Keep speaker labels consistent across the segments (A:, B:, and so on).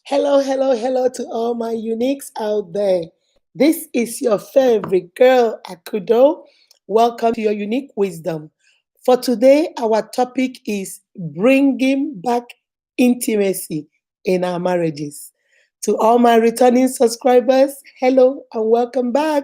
A: Hello, hello, hello to all my uniques out there. This is your favorite girl, Akudo. Welcome to your unique wisdom. For today, our topic is bringing back intimacy in our marriages. To all my returning subscribers, hello and welcome back.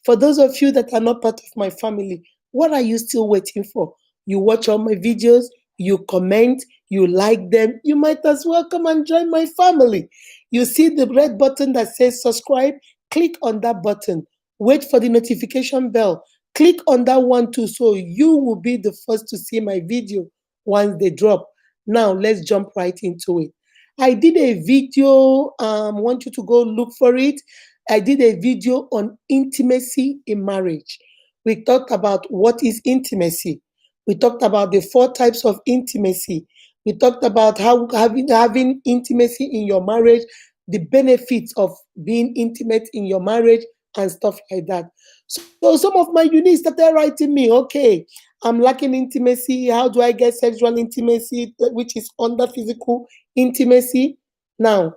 A: For those of you that are not part of my family, what are you still waiting for? You watch all my videos, you comment, you like them, you might as well come and join my family. You see the red button that says subscribe, click on that button. Wait for the notification bell. Click on that one too so you will be the first to see my video once they drop. Now let's jump right into it. I did a video, want you to go look for it. I did a video on intimacy in marriage. We talked about what is intimacy. We talked about the four types of intimacy. We talked about how having intimacy in your marriage, the benefits of being intimate in your marriage, and stuff like that. So some of my uniques started writing me, okay, I'm lacking intimacy. How do I get sexual intimacy, which is under physical intimacy? Now,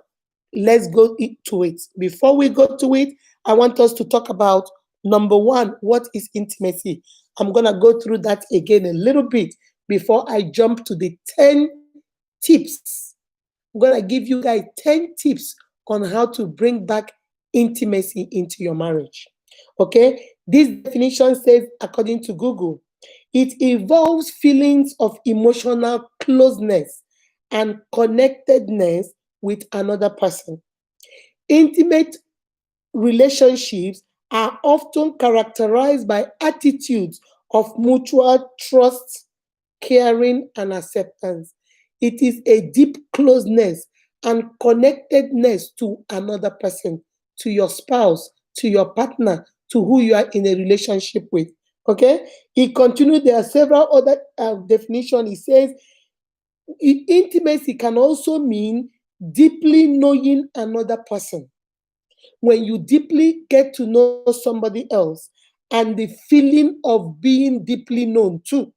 A: let's go to it. Before we go to it, I want us to talk about number one, what is intimacy? I'm going to go through that again a little bit before I jump to the 10 tips. I'm going to give you guys 10 tips on how to bring back intimacy into your marriage. Okay? This definition says, according to Google, it involves feelings of emotional closeness and connectedness with another person. Intimate relationships are often characterized by attitudes of mutual trust, caring, and acceptance. It is a deep closeness and connectedness to another person, to your spouse, to your partner, to who you are in a relationship with. Okay? He continued, there are several other definitions. He says, intimacy can also mean deeply knowing another person. When you deeply get to know somebody else and the feeling of being deeply known too.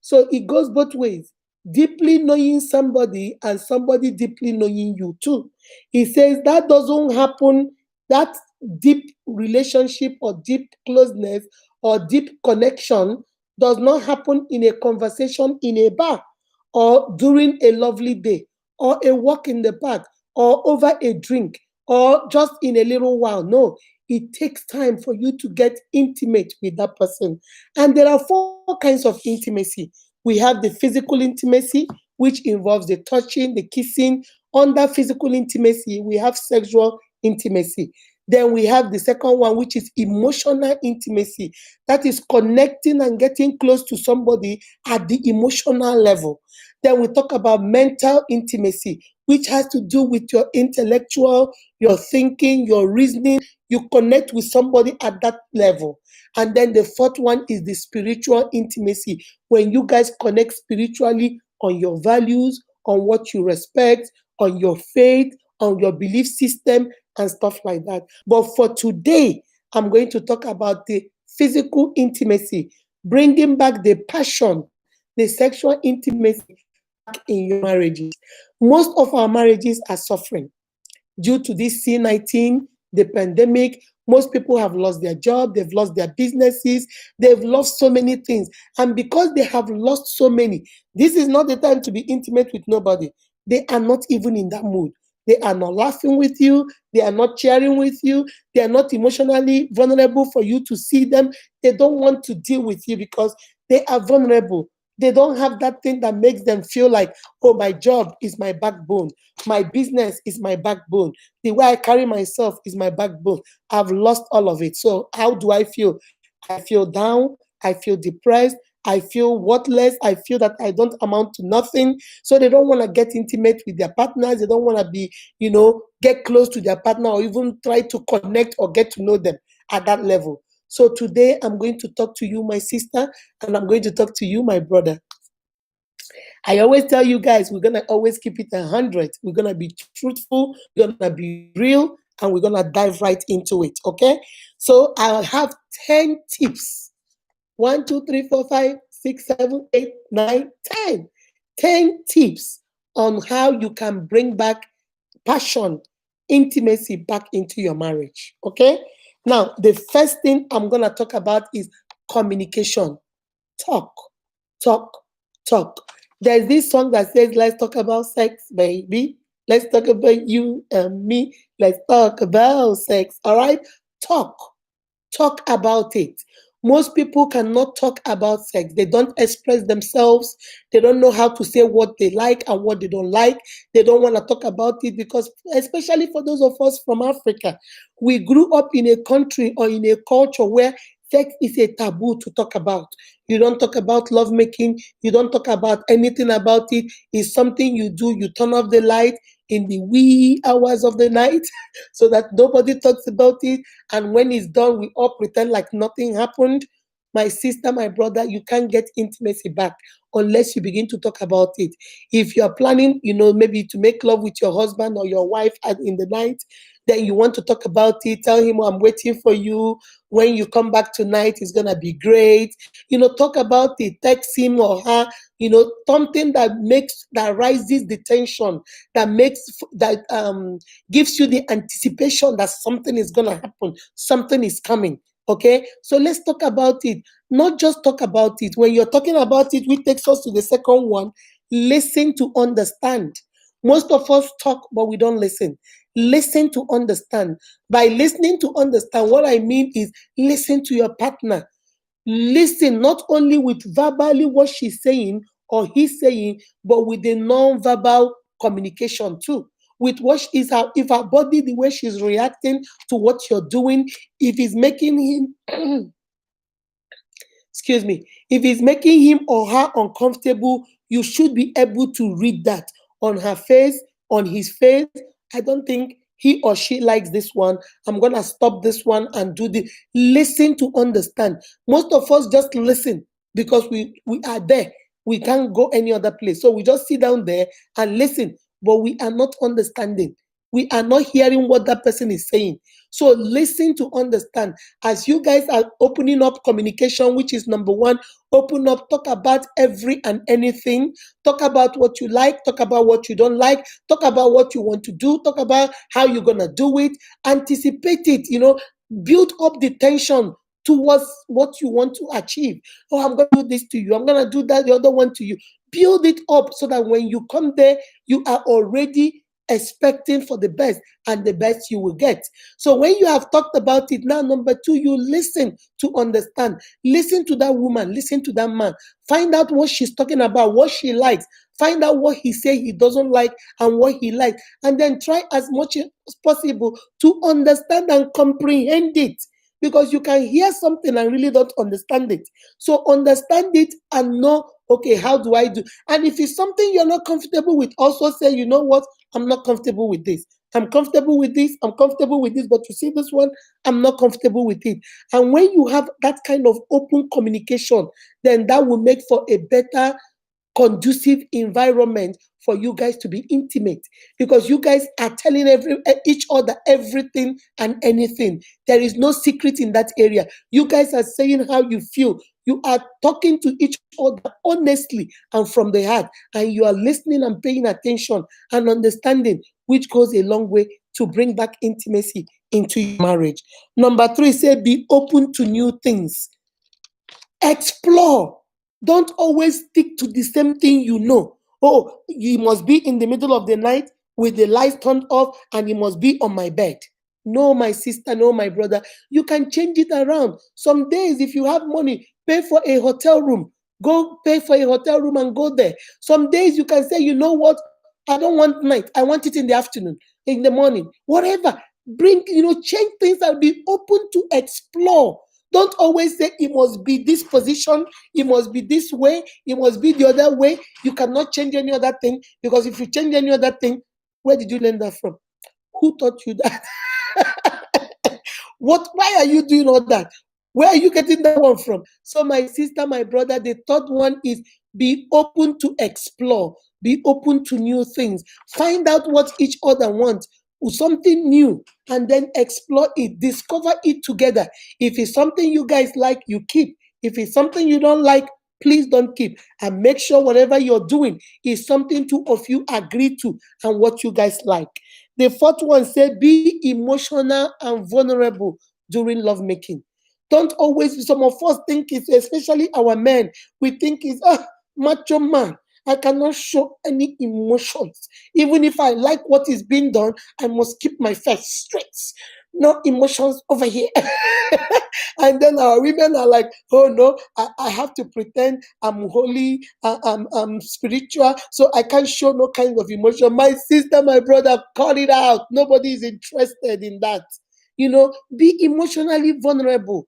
A: So it goes both ways. Deeply knowing somebody and somebody deeply knowing you too. He says that doesn't happen, that deep relationship or deep closeness or deep connection does not happen in a conversation in a bar or during a lovely day or a walk in the park or over a drink or just in a little while. No, it takes time for you to get intimate with that person. And there are four kinds of intimacy. We have the physical intimacy, which involves the touching, the kissing. Under physical intimacy, we have sexual intimacy. Then we have the second one, which is emotional intimacy. That is connecting and getting close to somebody at the emotional level. Then we talk about mental intimacy, which has to do with your intellectual, your thinking, your reasoning. You connect with somebody at that level. And then the fourth one is the spiritual intimacy, when you guys connect spiritually on your values, on what you respect, on your faith, on your belief system, and stuff like that. But for today, I'm going to talk about the physical intimacy, bringing back the passion, the sexual intimacy back in your marriages. Most of our marriages are suffering due to this C-19, the pandemic. Most people have lost their job, they've lost their businesses, they've lost so many things. And because they have lost so many, this is not the time to be intimate with nobody. They are not even in that mood. They are not laughing with you. They are not cheering with you. They are not emotionally vulnerable for you to see them. They don't want to deal with you because they are vulnerable. They don't have that thing that makes them feel like, oh, my job is my backbone. My business is my backbone. The way I carry myself is my backbone. I've lost all of it. So how do I feel? I feel down. I feel depressed. I feel worthless. I feel that I don't amount to nothing. So they don't want to get intimate with their partners. They don't want to be, get close to their partner or even try to connect or get to know them at that level. So today I'm going to talk to you, my sister, and I'm going to talk to you, my brother. I always tell you guys, we're going to always keep it 100. We're going to be truthful, we're going to be real, and we're going to dive right into it, okay? So I'll have 10 tips. 1, 2, 3, 4, 5, 6, 7, 8, 9, 10. 10 tips on how you can bring back passion, intimacy back into your marriage. Okay? Now, the first thing I'm going to talk about is communication. Talk, talk, talk. There's this song that says, let's talk about sex, baby. Let's talk about you and me. Let's talk about sex. All right? Talk. Talk about it. Most people cannot talk about sex. They don't express themselves. They don't know how to say what they like and what they don't like. They don't want to talk about it because, especially for those of us from Africa, we grew up in a country or in a culture where sex is a taboo to talk about. You don't talk about lovemaking. You don't talk about anything about it. It's something you do. You turn off the light in the wee hours of the night so that nobody talks about it. And when it's done, we all pretend like nothing happened. My sister, my brother, you can't get intimacy back unless you begin to talk about it. If you're planning, maybe to make love with your husband or your wife in the night, then you want to talk about it. Tell him, "Oh, I'm waiting for you. When you come back tonight, it's going to be great." Talk about it. Text him or her, something that rises the tension, that gives you the anticipation that something is going to happen, something is coming. Okay, so let's talk about it. Not just talk about it. When you're talking about it, which takes us to the second one, listen to understand. Most of us talk, but we don't listen. Listen to understand. By listening to understand, what I mean is listen to your partner. Listen not only with verbally what she's saying or he's saying, but with the non-verbal communication too. With what is her, if her body, the way she's reacting to what you're doing, if it's making him excuse me, if it's making him or her uncomfortable, you should be able to read that on her face, on his face. I don't think he or she likes this one. I'm going to stop this one and do the listen to understand. Most of us just listen because we are there. We can't go any other place. So we just sit down there and listen, but we are not understanding. We are not hearing what that person is saying. So listen to understand. As you guys are opening up communication, which is number one, open up, talk about every and anything. Talk about what you like, talk about what you don't like, talk about what you want to do, talk about how you're going to do it, anticipate it, build up the tension towards what you want to achieve. Oh, I'm going to do this to you. I'm going to do that, the other one to you. Build it up so that when you come there, you are already expecting for the best, and the best you will get. So when you have talked about it, now number two, you listen to understand. Listen to that woman, listen to that man. Find out what she's talking about, what she likes. Find out what he say he doesn't like and what he likes. And then try as much as possible to understand and comprehend it. Because you can hear something and really don't understand it. So understand it and know, okay, how do I do? And if it's something you're not comfortable with, also say, you know what? I'm not comfortable with this. I'm comfortable with this. I'm comfortable with this. But you see this one, I'm not comfortable with it. And when you have that kind of open communication, then that will make for a better conducive environment for you guys to be intimate, because you guys are telling each other everything and anything. There is no secret in that area. You guys are saying how you feel. You are talking to each other honestly and from the heart, and you are listening and paying attention and understanding, which goes a long way to bring back intimacy into your marriage. Number three, say be open to new things. Explore. Don't always stick to the same thing you know. Oh, you must be in the middle of the night with the lights turned off and you must be on my bed. No, my sister, no, my brother. You can change it around. Some days, if you have money, pay for a hotel room. Go pay for a hotel room and go there. Some days you can say, you know what? I don't want night. I want it in the afternoon, in the morning, whatever. Change things and be open to explore. Don't always say it must be this position, it must be this way, it must be the other way. You cannot change any other thing, because if you change any other thing, where did you learn that from? Who taught you that? Why are you doing all that? Where are you getting that one from? So my sister, my brother, the third one is be open to explore, be open to new things, find out what each other wants, something new, and then explore it, discover it together. If it's something you guys like, you keep. If it's something you don't like, please don't keep. And make sure whatever you're doing is something two of you agree to and what you guys like. The fourth one say be emotional and vulnerable during lovemaking. Don't always, some of us think it's, especially our men, we think it's, macho man. I cannot show any emotions. Even if I like what is being done, I must keep my face straight. No emotions over here. And then our women are like, oh no, I have to pretend I'm holy, I'm spiritual, so I can't show no kind of emotion. My sister, my brother, call it out. Nobody is interested in that. Be emotionally vulnerable.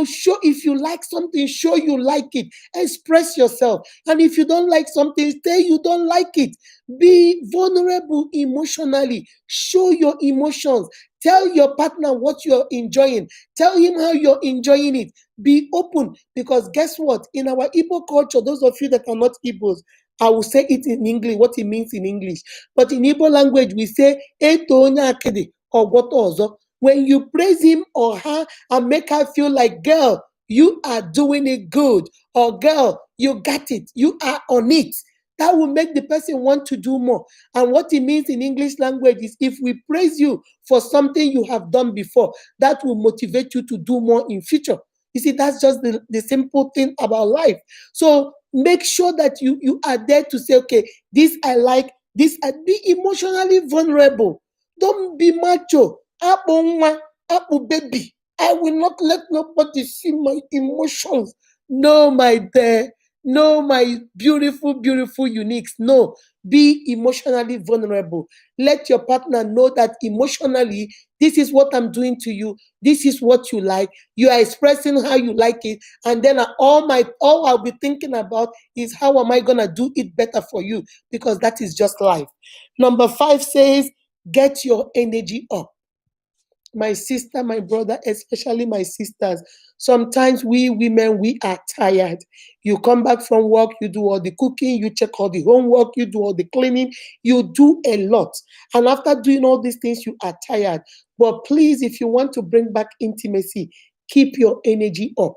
A: Show if you like something, show you like it. Express yourself. And if you don't like something, say you don't like it. Be vulnerable emotionally. Show your emotions. Tell your partner what you're enjoying. Tell him how you're enjoying it. Be open, because guess what? In our Igbo culture, those of you that are not Igbos, I will say it in English, what it means in English. But in Igbo language, we say, "Eto onye akidi, ogboto ozo." When you praise him or her and make her feel like, girl, you are doing it good, or girl, you got it, you are on it, that will make the person want to do more. And what it means in English language is, if we praise you for something you have done before, that will motivate you to do more in future. You see, that's just the simple thing about life. So make sure that you are there to say, okay, this I like, this I be emotionally vulnerable. Don't be macho. Apple nwa, apple baby. I will not let nobody see my emotions. No, my dear. No, my beautiful, beautiful uniques. No, be emotionally vulnerable. Let your partner know that emotionally, this is what I'm doing to you. This is what you like. You are expressing how you like it. And then all I'll be thinking about is, how am I gonna do it better for you? Because that is just life. Number 5 says, get your energy up. My sister, my brother, especially my sisters. Sometimes we women, we are tired. You come back from work, you do all the cooking, you check all the homework, you do all the cleaning, you do a lot. And after doing all these things, you are tired. But please, if you want to bring back intimacy, keep your energy up.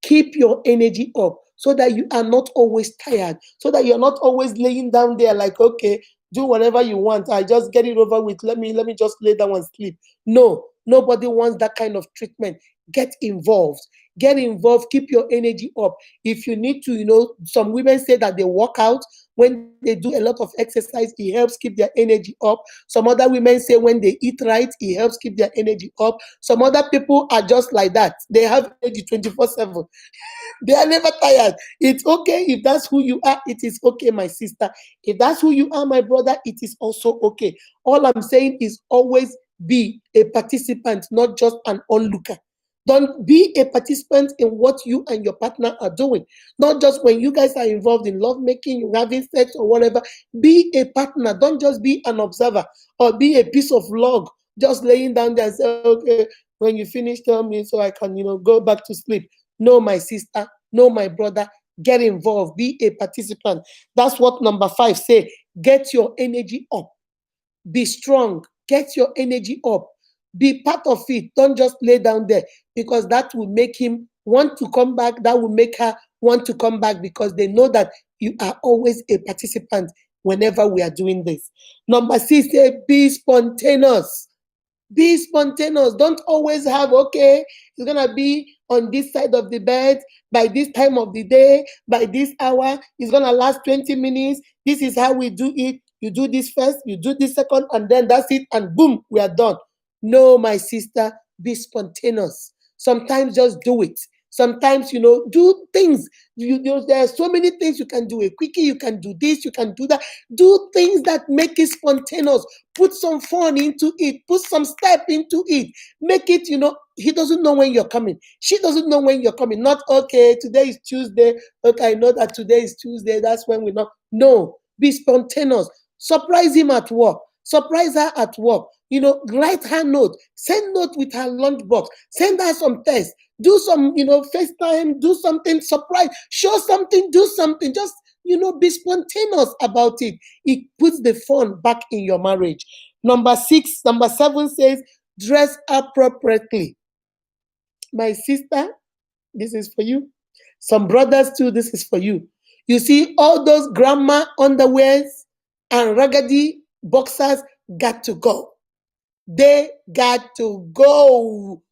A: Keep your energy up, so that you are not always tired, so that you're not always laying down there like, okay, do whatever you want, I just get it over with, let me just lay down and sleep. No, nobody wants that kind of treatment. Get involved. Get involved. Keep your energy up. If you need to, some women say that they work out. When they do a lot of exercise, it helps keep their energy up. Some other women say when they eat right, it helps keep their energy up. Some other people are just like that. They have energy 24/7. They are never tired. It's okay if that's who you are. It is okay, my sister. If that's who you are, my brother, it is also okay. All I'm saying is, always be a participant, not just an onlooker. Don't be a participant in what you and your partner are doing. Not just when you guys are involved in lovemaking, you having sex or whatever. Be a partner. Don't just be an observer or be a piece of log just laying down there and say, okay, when you finish, tell me so I can, go back to sleep. No, my sister. No, my brother. Get involved. Be a participant. That's what number 5 say. Get your energy up. Be strong. Get your energy up. Be part of it. Don't just lay down there, because that will make him want to come back. That will make her want to come back, because they know that you are always a participant whenever we are doing this. Number 6 say, be spontaneous. Be spontaneous. Don't always have, okay, it's going to be on this side of the bed by this time of the day, by this hour. It's going to last 20 minutes. This is how we do it. You do this first, you do this second, and then that's it. And boom, we are done. No, my sister, be spontaneous. Sometimes just do it. Sometimes, do things. There are so many things you can do. A quickie, you can do this, you can do that. Do things that make it spontaneous. Put some fun into it. Put some step into it. Make it, he doesn't know when you're coming. She doesn't know when you're coming. Not, okay, today is Tuesday. Okay, I know that today is Tuesday. That's when we know. No, be spontaneous. Surprise him at work. Surprise her at work. Write her note. Send note with her lunchbox. Send her some text. Do some, FaceTime. Do something. Surprise. Show something. Do something. Just, be spontaneous about it. It puts the fun back in your marriage. Number 7 says, dress appropriately. My sister, this is for you. Some brothers too, this is for you. You see all those grandma underwears and raggedy boxers got to go. They got to go.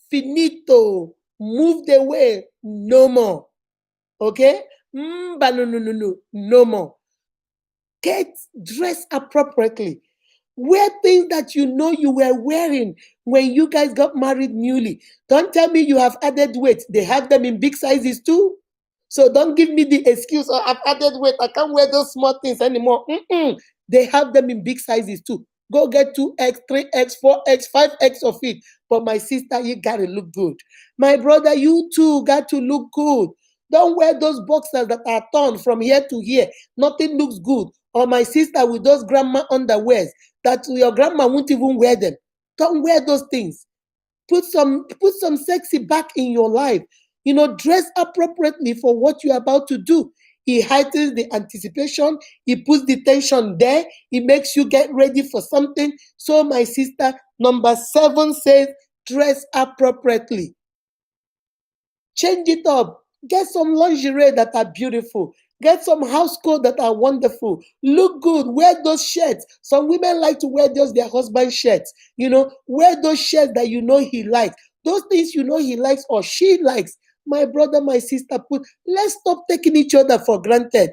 A: Finito. Move the way. No more. Okay? But no more. Get dressed appropriately. Wear things that you know you were wearing when you guys got married newly. Don't tell me you have added weight. They have them in big sizes too. So don't give me the excuse, oh, I've added weight. I can't wear those small things anymore. They have them in big sizes too. Go get 2X, 3X, 4X, 5X of it. But my sister, you gotta look good. My brother, you too got to look good. Don't wear those boxers that are torn from here to here. Nothing looks good. Or my sister with those grandma underwears that your grandma won't even wear them. Don't wear those things. Put some sexy back in your life. Dress appropriately for what you're about to do. It heightens the anticipation. It puts the tension there. It makes you get ready for something. So my sister, number 7 says, dress appropriately. Change it up. Get some lingerie that are beautiful. Get some house coat that are wonderful. Look good. Wear those shirts. Some women like to wear just their husband's shirts. Wear those shirts that you know he likes. Those things you know he likes or she likes. My brother, my sister, let's stop taking each other for granted.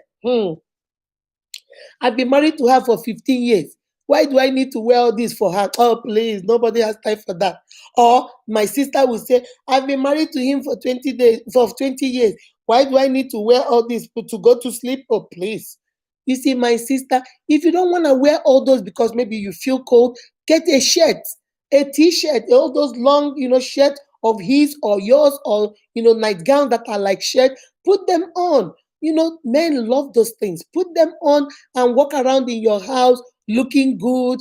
A: I've been married to her for 15 years. Why do I need to wear all this for her? Oh, please, nobody has time for that. Or my sister will say, I've been married to him for 20 days, for 20 years. Why do I need to wear all this to go to sleep? Oh, please. You see, my sister, if you don't want to wear all those because maybe you feel cold, get a shirt, a t-shirt, all those long, shirts of his or yours or, nightgowns that are like shirt. Put them on. Men love those things. Put them on and walk around in your house looking good,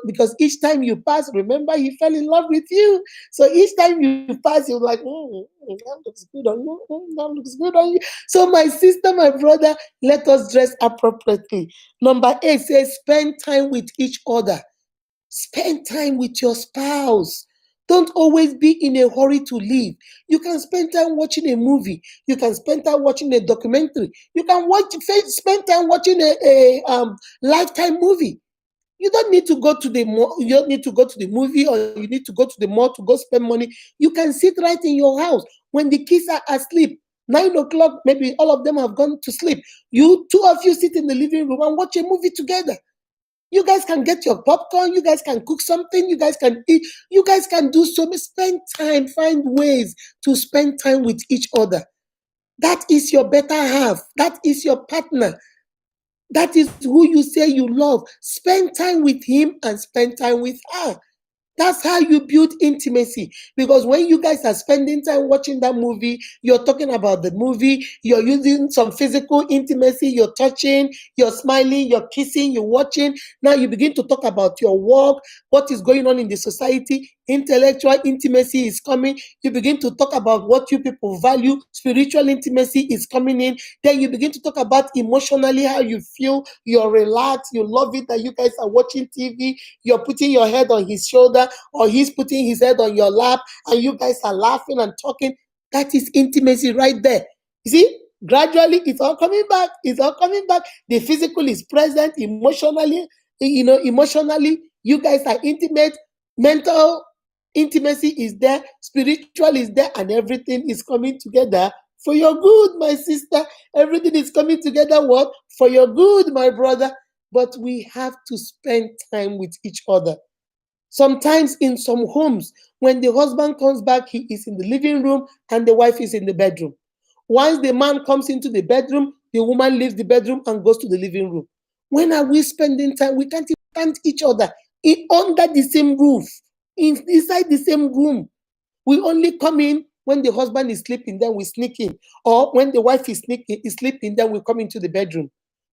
A: because each time you pass, remember he fell in love with you. So each time you pass, you're like, that looks good on you. That looks good on you. So my sister, my brother, let us dress appropriately. Number 8 says, spend time with each other. Spend time with your spouse. Don't always be in a hurry to leave. You can spend time watching a movie. You can spend time watching a documentary. You can spend time watching a Lifetime movie. You don't need to go to the mall. You don't need to go to the movie, or you need to go to the mall to go spend money. You can sit right in your house when the kids are asleep. 9 o'clock, maybe all of them have gone to sleep. You two of you sit in the living room and watch a movie together. You guys can get your popcorn. You guys can cook something. You guys can eat. You guys can do so much. Spend time. Find ways to spend time with each other. That is your better half. That is your partner. That is who you say you love. Spend time with him and spend time with her. That's how you build intimacy. Because when you guys are spending time watching that movie, you're talking about the movie, you're using some physical intimacy, you're touching, you're smiling, you're kissing, you're watching. Now you begin to talk about your work, what is going on in the society. Intellectual intimacy is coming. You begin to talk about what you people value. Spiritual intimacy is coming in. Then you begin to talk about emotionally how you feel. You're relaxed. You love it that you guys are watching TV. You're putting your head on his shoulder, or he's putting his head on your lap, and you guys are laughing and talking. That is intimacy right there. You see, gradually it's all coming back. It's all coming back. The physical is present. Emotionally, you guys are intimate. Mental intimacy is there. Spiritual is there, and everything is coming together for your good, my sister. Everything is coming together, what? For your good, my brother. But we have to spend time with each other. Sometimes in some homes, when the husband comes back, he is in the living room and the wife is in the bedroom. Once the man comes into the bedroom, the woman leaves the bedroom and goes to the living room. When are we spending time? We can't even stand each other under the same roof, inside the same room. We only come in when the husband is sleeping, then we sneak in. Or when the wife is sleeping, then we come into the bedroom.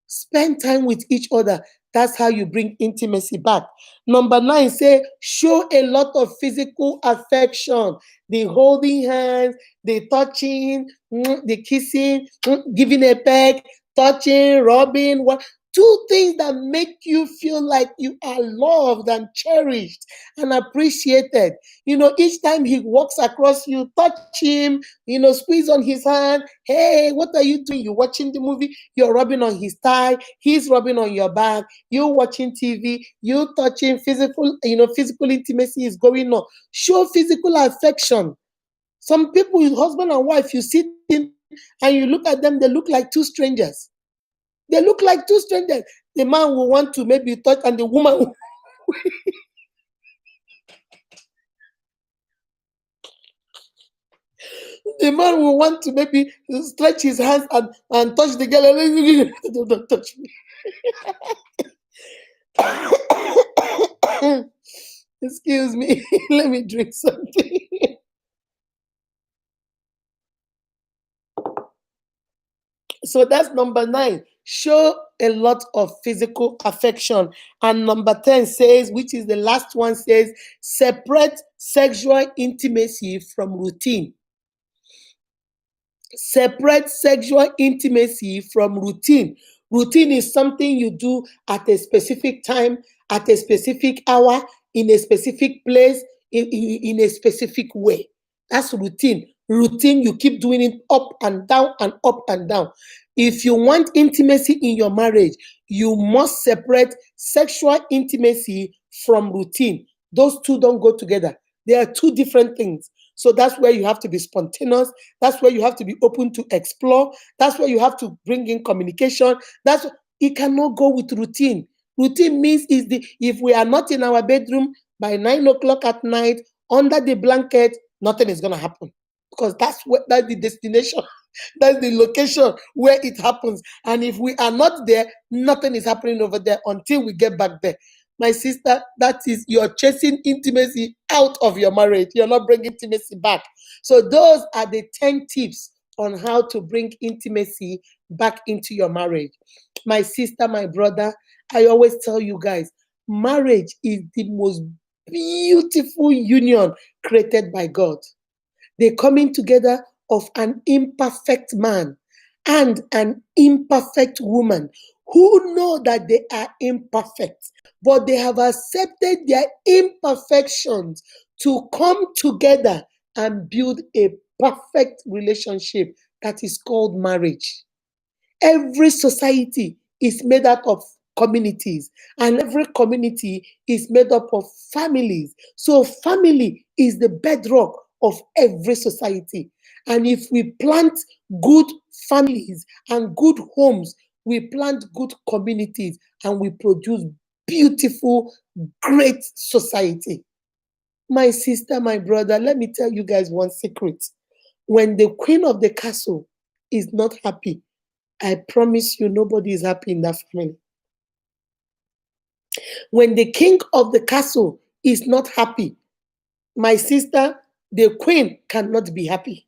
A: Spend time with each other. That's how you bring intimacy back. Number 9, say, show a lot of physical affection. The holding hands, the touching, the kissing, giving a peck, touching, rubbing. Do things that make you feel like you are loved and cherished and appreciated. Each time he walks across you, touch him, squeeze on his hand. Hey, what are you doing? You're watching the movie, you're rubbing on his thigh, he's rubbing on your back, you're watching TV, you touching physical intimacy is going on. Show physical affection. Some people, husband and wife, you sit in and you look at them, they look like two strangers. They look like two strangers. The man will want to maybe touch, and the woman, the man will want to maybe stretch his hands and touch the girl. Don't touch me. Excuse me. Let me drink something. So that's number 9. Show a lot of physical affection. And number 10 says, which is the last one, says, separate sexual intimacy from routine. Separate sexual intimacy from routine. Routine is something you do at a specific time, at a specific hour, in a specific place, in a specific way. That's routine. Routine, you keep doing it up and down and up and down. If you want intimacy in your marriage, you must separate sexual intimacy from routine. Those two don't go together. They are two different things. So that's where you have to be spontaneous. That's where you have to be open to explore. That's where you have to bring in communication. It cannot go with routine. Routine means if we are not in our bedroom by 9 o'clock at night under the blanket, nothing is gonna happen, because that's the destination. That's the location where it happens. And if we are not there, nothing is happening over there until we get back there. My sister, that is, you're chasing intimacy out of your marriage. You're not bringing intimacy back. So those are the 10 tips on how to bring intimacy back into your marriage. My sister, my brother, I always tell you guys, marriage is the most beautiful union created by God. The coming together of an imperfect man and an imperfect woman who know that they are imperfect, but they have accepted their imperfections to come together and build a perfect relationship that is called marriage. Every society is made up of communities, and every community is made up of families. So, family is the bedrock of every society. And if we plant good families and good homes, we plant good communities and we produce beautiful, great society. My sister, my brother, let me tell you guys one secret. When the queen of the castle is not happy, I promise you, nobody is happy in that family. When the king of the castle is not happy, my sister, the queen cannot be happy.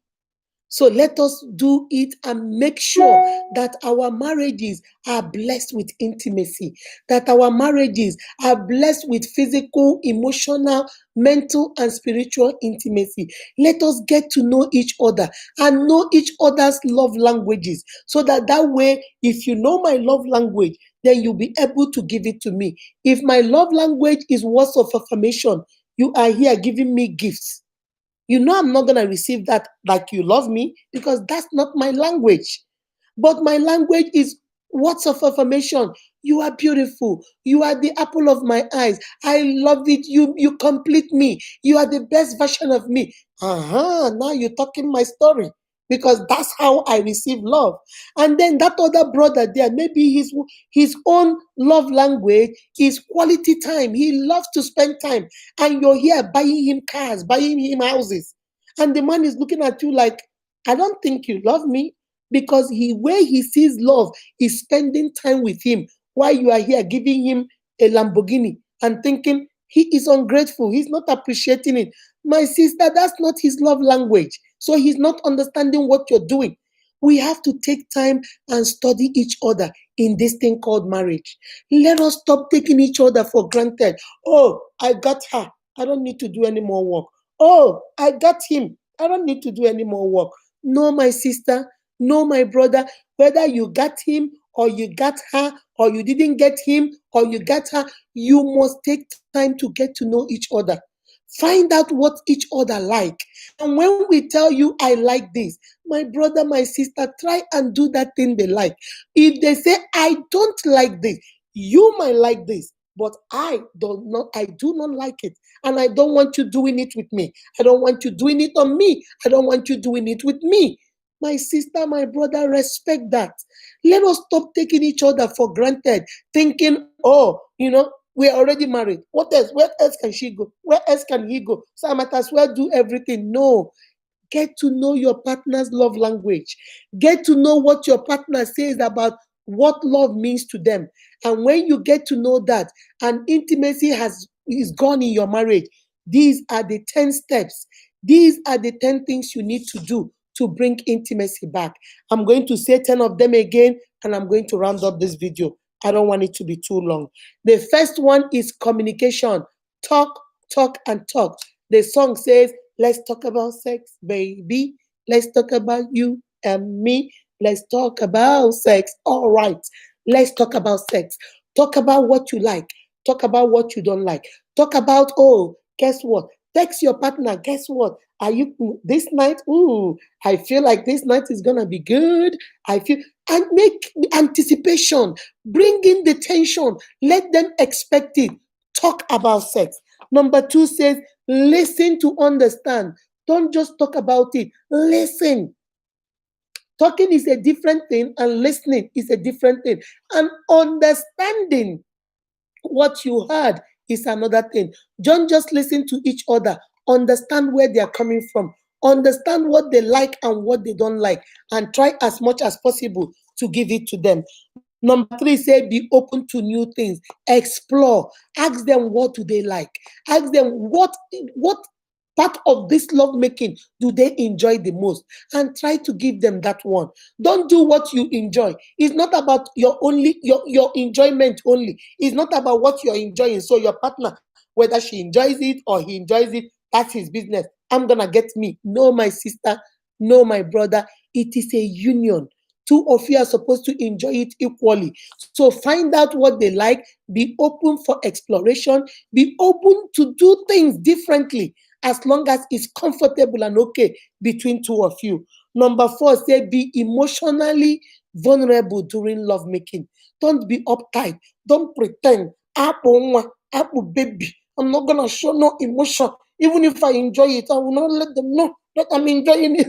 A: So let us do it and make sure that our marriages are blessed with intimacy, that our marriages are blessed with physical, emotional, mental, and spiritual intimacy. Let us get to know each other and know each other's love languages, so that way, if you know my love language, then you'll be able to give it to me. If my love language is words of affirmation, you are here giving me gifts. You know I'm not going to receive that like you love me, because that's not my language. But my language is words of affirmation. You are beautiful. You are the apple of my eyes. I love it. You complete me. You are the best version of me. Now you're talking my story, because that's how I receive love. And then that other brother there, maybe his own love language is quality time. He loves to spend time, and you're here buying him cars, buying him houses, and the man is looking at you like, I don't think you love me, because where he sees love is spending time with him, while you are here giving him a Lamborghini and thinking he is ungrateful, he's not appreciating it. My sister, that's not his love language. So he's not understanding what you're doing. We have to take time and study each other in this thing called marriage. Let us stop taking each other for granted. Oh, I got her, I don't need to do any more work. Oh, I got him, I don't need to do any more work. No, my sister, no, my brother, whether you got him or you got her, or you didn't get him, or you got her. You must take time to get to know each other. Find out what each other like. And when we tell you, I like this, my brother, my sister, try and do that thing they like. If they say, I don't like this, you might like this, but I do not like it. And I don't want you doing it with me. I don't want you doing it on me. I don't want you doing it with me. My sister, my brother, respect that. Let us stop taking each other for granted, thinking, oh, we're already married. What else? Where else can she go? Where else can he go? So I might as well do everything. No. Get to know your partner's love language. Get to know what your partner says about what love means to them. And when you get to know that, and intimacy is gone in your marriage, these are the 10 steps. These are the 10 things you need to do to bring intimacy back. I'm going to say 10 of them again, and I'm going to round up this video. I don't want it to be too long. The first one is communication. Talk, talk, and talk. The song says, let's talk about sex, baby. Let's talk about you and me. Let's talk about sex. All right. Let's talk about sex. Talk about what you like. Talk about what you don't like. Talk about, oh, guess what? Text your partner. Guess what? Are you this night? Ooh, I feel like this night is gonna be good. I feel and make anticipation. Bring in the tension. Let them expect it. Talk about sex. Number two says, listen to understand. Don't just talk about it. Listen. Talking is a different thing, and listening is a different thing. And understanding what you heard is another thing. Don't just listen to each other. Understand where they are coming from. Understand what they like and what they don't like, and try as much as possible to give it to them. Number three, say be open to new things. Explore. Ask them what do they like. Ask them what part of this lovemaking do they enjoy the most, and try to give them that one. Don't do what you enjoy. It's not about your enjoyment only. It's not about what you're enjoying. So your partner, whether she enjoys it or he enjoys it, that's his business. I'm gonna get me. No, my sister, no, my brother. It is a union. Two of you are supposed to enjoy it equally. So find out what they like. Be open for exploration. Be open to do things differently, as long as it's comfortable and okay between two of you. Number four, say be emotionally vulnerable during lovemaking. Don't be uptight. Don't pretend. Apple baby. I'm not gonna show no emotion. Even if I enjoy it, I will not let them know that I'm enjoying it.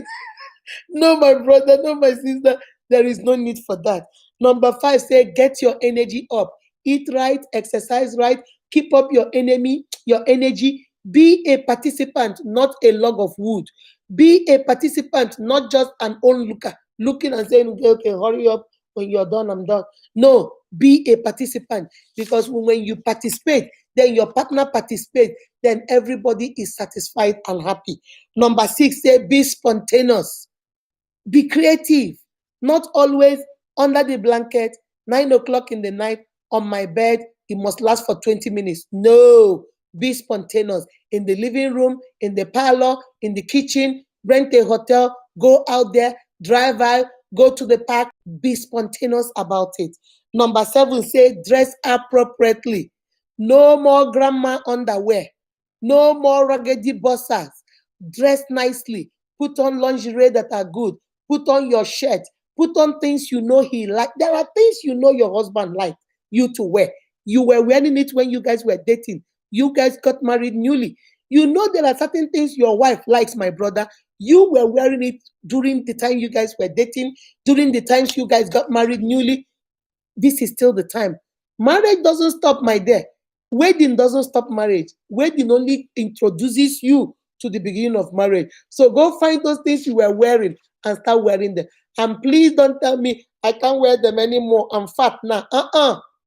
A: No, my brother, no, my sister, there is no need for that. Number five, say get your energy up. Eat right, exercise right, keep up your energy. Be a participant, not a log of wood. Be a participant, not just an onlooker, looking and saying, okay, okay, hurry up. When you're done, I'm done. No, be a participant, because when you participate, then your partner participates, then everybody is satisfied and happy. Number six, say be spontaneous. Be creative, not always under the blanket, 9 o'clock in the night, on my bed. It must last for 20 minutes. No, be spontaneous. In the living room, in the parlor, in the kitchen, rent a hotel, go out there, drive out, go to the park. Be spontaneous about it. Number seven, say dress appropriately. No more grandma underwear. No more raggedy bossers. Dress nicely. Put on lingerie that are good. Put on your shirt. Put on things you know he like. There are things you know your husband like you to wear. You were wearing it when you guys were dating. You guys got married newly. You know there are certain things your wife likes, my brother. You were wearing it during the time you guys were dating, during the times you guys got married newly. This is still the time. Marriage doesn't stop, my dear. Wedding doesn't stop marriage. Wedding only introduces you to the beginning of marriage. So go find those things you were wearing and start wearing them. And please don't tell me I can't wear them anymore. I'm fat now.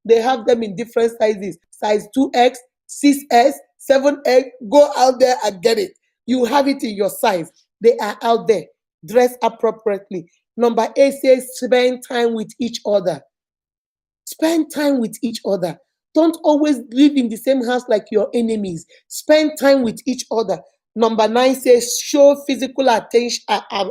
A: They have them in different sizes. Size 2X, 6S, 7X. Go out there and get it. You have it in your size. They are out there. Dress appropriately. Number 8 says spend time with each other. Spend time with each other. Don't always live in the same house like your enemies. Spend time with each other. Number 9 says show physical attention,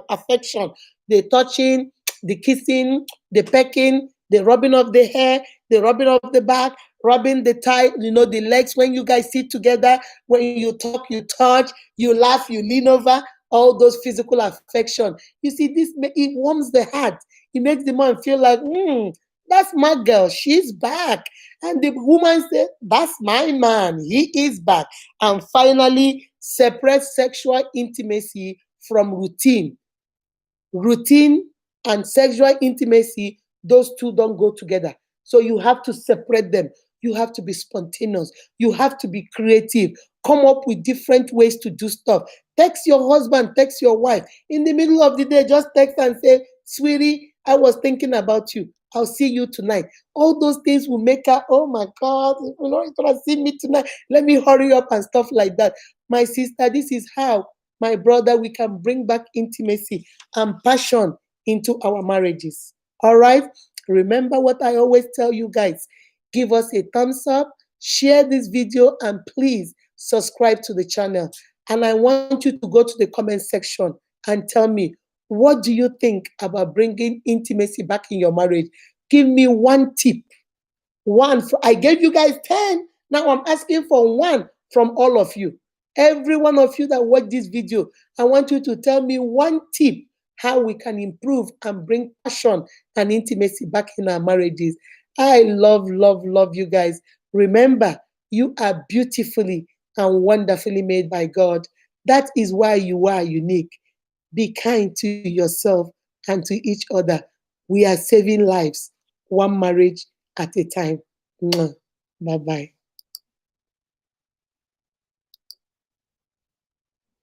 A: affection. The touching, the kissing, the pecking, the rubbing of the hair, the rubbing of the back, rubbing the thigh, the legs when you guys sit together, when you talk, you touch, you laugh, you lean over, all those physical affection. You see, it warms the heart. It makes the man feel like, that's my girl, she's back. And the woman said, that's my man, he is back. And finally, separate sexual intimacy from routine. Routine and sexual intimacy, those two don't go together. So you have to separate them. You have to be spontaneous. You have to be creative. Come up with different ways to do stuff. Text your husband, text your wife. In the middle of the day, just text and say, sweetie, I was thinking about you. I'll see you tonight. All those things will make her, oh my God, you're going to see me tonight. Let me hurry up and stuff like that. My sister, this is how, my brother, we can bring back intimacy and passion into our marriages. All right? Remember what I always tell you guys. Give us a thumbs up, share this video, and please subscribe to the channel. And I want you to go to the comment section and tell me, what do you think about bringing intimacy back in your marriage? Give me one tip. I gave you guys 10. Now I'm asking for one from all of you. Every one of you that watch this video, I want you to tell me one tip how we can improve and bring passion and intimacy back in our marriages. I love, love, love you guys. Remember, you are beautifully and wonderfully made by God. That is why you are unique. Be kind to yourself and to each other. We are saving lives, one marriage at a time. Bye bye.